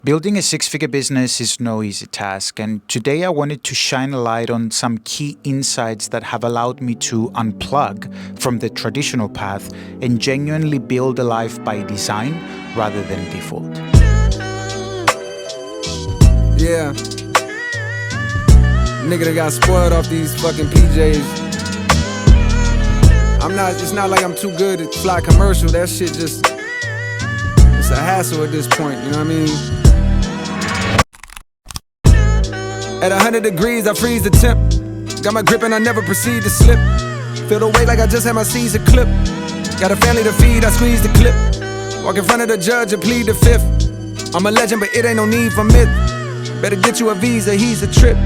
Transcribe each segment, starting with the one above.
Building a six-figure business is no easy task, and today I wanted to shine a light on some key insights that have allowed me to unplug from the traditional path and genuinely build a life by design rather than default. Yeah. Nigga that got spoiled off these fucking PJs. It's not like I'm too good at fly commercial. That shit just, it's a hassle at this point, you know what I mean? At 100 degrees, I freeze the temp. Got my grip and I never proceed to slip. Feel the weight like I just had my Caesar clip. Got a family to feed, I squeeze the clip. Walk in front of the judge and plead the fifth. I'm a legend, but it ain't no need for myth. Better get you a visa, he's a trip.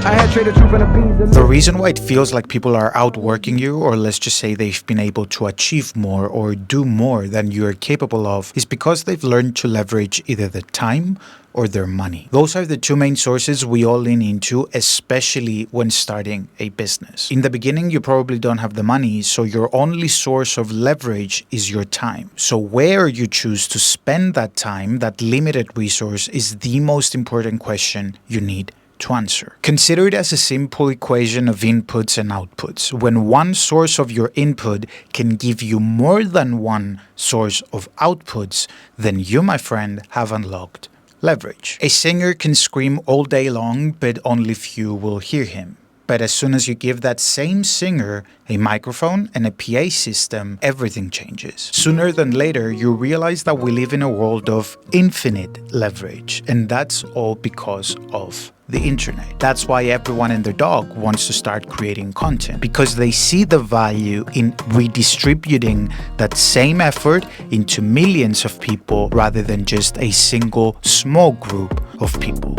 I had traded truth and a beans. The reason why it feels like people are outworking you, or let's just say they've been able to achieve more or do more than you're capable of, is because they've learned to leverage either their time or their money. Those are the two main sources we all lean into, especially when starting a business. In the beginning, you probably don't have the money, so your only source of leverage is your time. So where you choose to spend that time, that limited resource, is the most important question you need to answer. Consider it as a simple equation of inputs and outputs. When one source of your input can give you more than one source of outputs, then you, my friend, have unlocked leverage. A singer can scream all day long, but only few will hear him. But as soon as you give that same singer a microphone and a PA system, everything changes. Sooner than later, you realize that we live in a world of infinite leverage, and that's all because of the internet. That's why everyone and their dog wants to start creating content, because they see the value in redistributing that same effort into millions of people rather than just a single small group of people.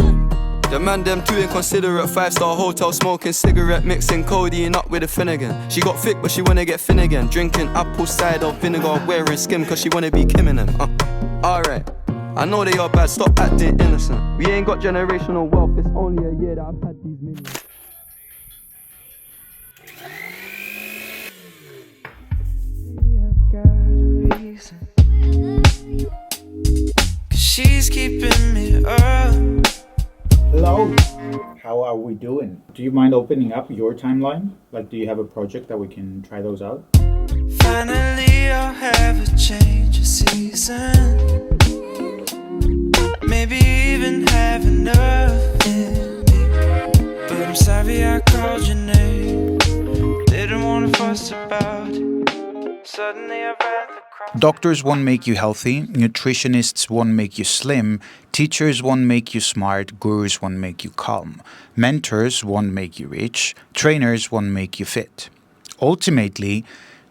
The man them too inconsiderate, 5-star hotel smoking cigarette, mixing codeine up with a Finnegan. She got thick but she wanna get thin again, drinking apple cider vinegar, wearing skim cause she wanna be Kim and them. Alright, I know they are bad, stop acting innocent. We ain't got generational wealth, it's only a year that I've had these millions. I've got a reason, 'cause she's keeping me up. Hello, how are we doing? Do you mind opening up your timeline? Like, do you have a project that we can try those out? Finally I'll have a change of season, maybe even have enough in me. But I'm sorry I called your name, didn't wanna fuss about it. Suddenly I'd rather cry. Doctors won't make you healthy, nutritionists won't make you slim, teachers won't make you smart, gurus won't make you calm, mentors won't make you rich, trainers won't make you fit. Ultimately,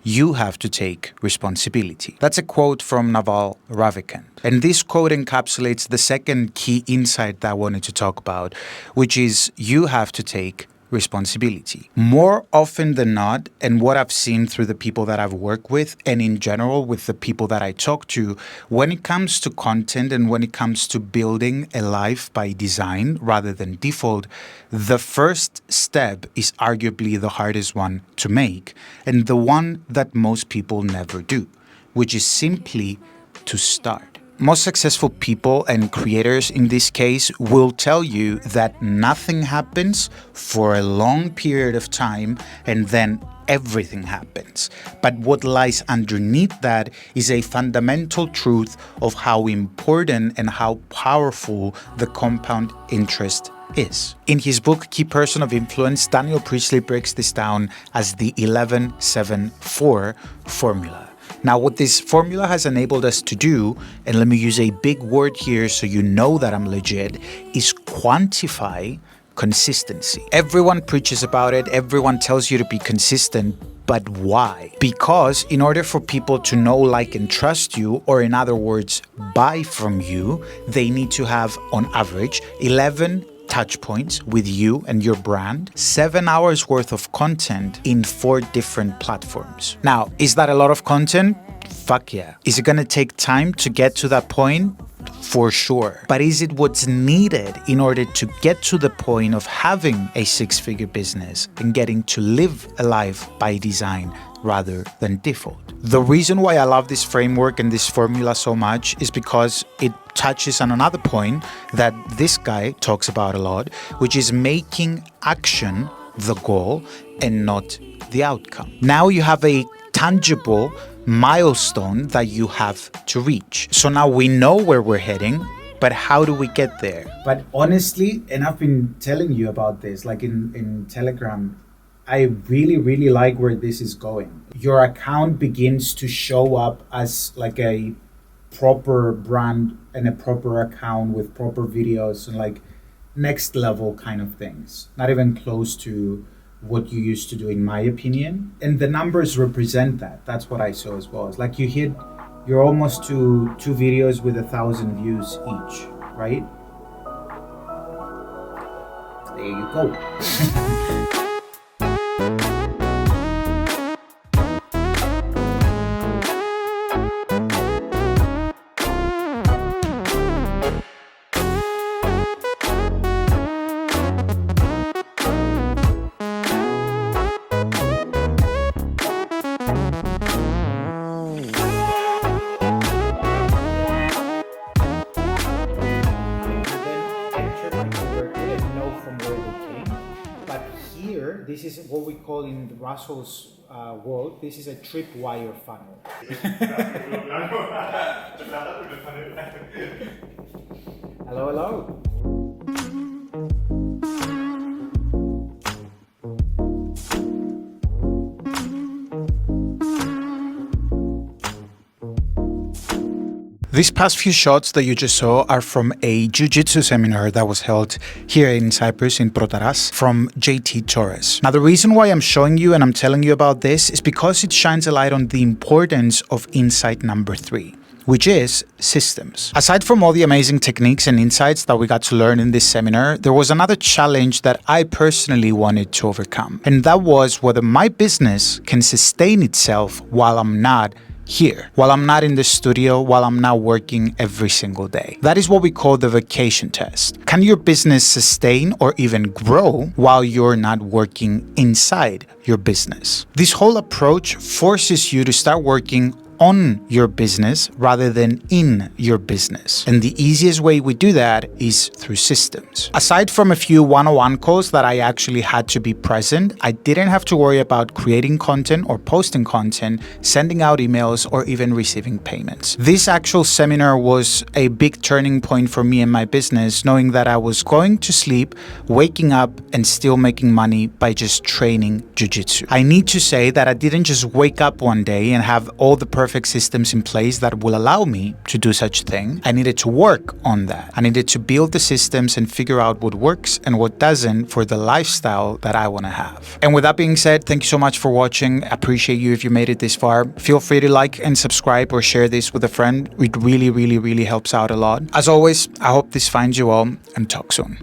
you have to take responsibility. That's a quote from Naval Ravikant. And this quote encapsulates the second key insight that I wanted to talk about, which is you have to take responsibility. More often than not, and what I've seen through the people that I've worked with, and in general with the people that I talk to, when it comes to content and when it comes to building a life by design rather than default, the first step is arguably the hardest one to make, and the one that most people never do, which is simply to start. Most successful people and creators in this case will tell you that nothing happens for a long period of time and then everything happens. But what lies underneath that is a fundamental truth of how important and how powerful the compound interest is. In his book, Key Person of Influence, Daniel Priestley breaks this down as the 11-7-4 formula. Now, what this formula has enabled us to do, and let me use a big word here so you know that I'm legit, is quantify consistency. Everyone preaches about it, everyone tells you to be consistent, but why? Because in order for people to know, like, and trust you, or in other words, buy from you, they need to have, on average, 11 touch points with you and your brand, 7 hours worth of content in 4 different platforms. Now, is that a lot of content? Fuck yeah. Is it gonna take time to get to that point? For sure. But is it what's needed in order to get to the point of having a six-figure business and getting to live a life by design rather than default? The reason why I love this framework and this formula so much is because it touches on another point that this guy talks about a lot, which is making action the goal and not the outcome. Now you have a tangible milestone that you have to reach. So now we know where we're heading, but how do we get there? But honestly, and I've been telling you about this, like in Telegram, I really like where this is going. Your account begins to show up as like a proper brand and a proper account with proper videos and like next level kind of things. Not even close to what you used to do, in my opinion. And the numbers represent that. That's what I saw as well. It's like you're almost to 2 videos with 1,000 views each, right? There you go. This is what we call in Russell's world, this is a tripwire funnel. Hello. These past few shots that you just saw are from a jiu-jitsu seminar that was held here in Cyprus, in Protaras, from JT Torres. Now, the reason why I'm showing you and I'm telling you about this is because it shines a light on the importance of insight number 3, which is systems. Aside from all the amazing techniques and insights that we got to learn in this seminar, there was another challenge that I personally wanted to overcome. And that was whether my business can sustain itself while I'm not here, while I'm not in the studio, while I'm not working every single day. That is what we call the vacation test. Can your business sustain or even grow while you're not working inside your business? This whole approach forces you to start working on your business rather than in your business. And the easiest way we do that is through systems. Aside from a few one-on-one calls that I actually had to be present, I didn't have to worry about creating content or posting content, sending out emails, or even receiving payments. This actual seminar was a big turning point for me and my business, knowing that I was going to sleep, waking up, and still making money by just training jiu-jitsu. I need to say that I didn't just wake up one day and have all the perfect systems in place that will allow me to do such a thing. I needed to work on that. I needed to build the systems and figure out what works and what doesn't for the lifestyle that I want to have. And with that being said, thank you so much for watching. I appreciate you if you made it this far. Feel free to like and subscribe or share this with a friend. It really helps out a lot. As always, I hope this finds you well, and talk soon.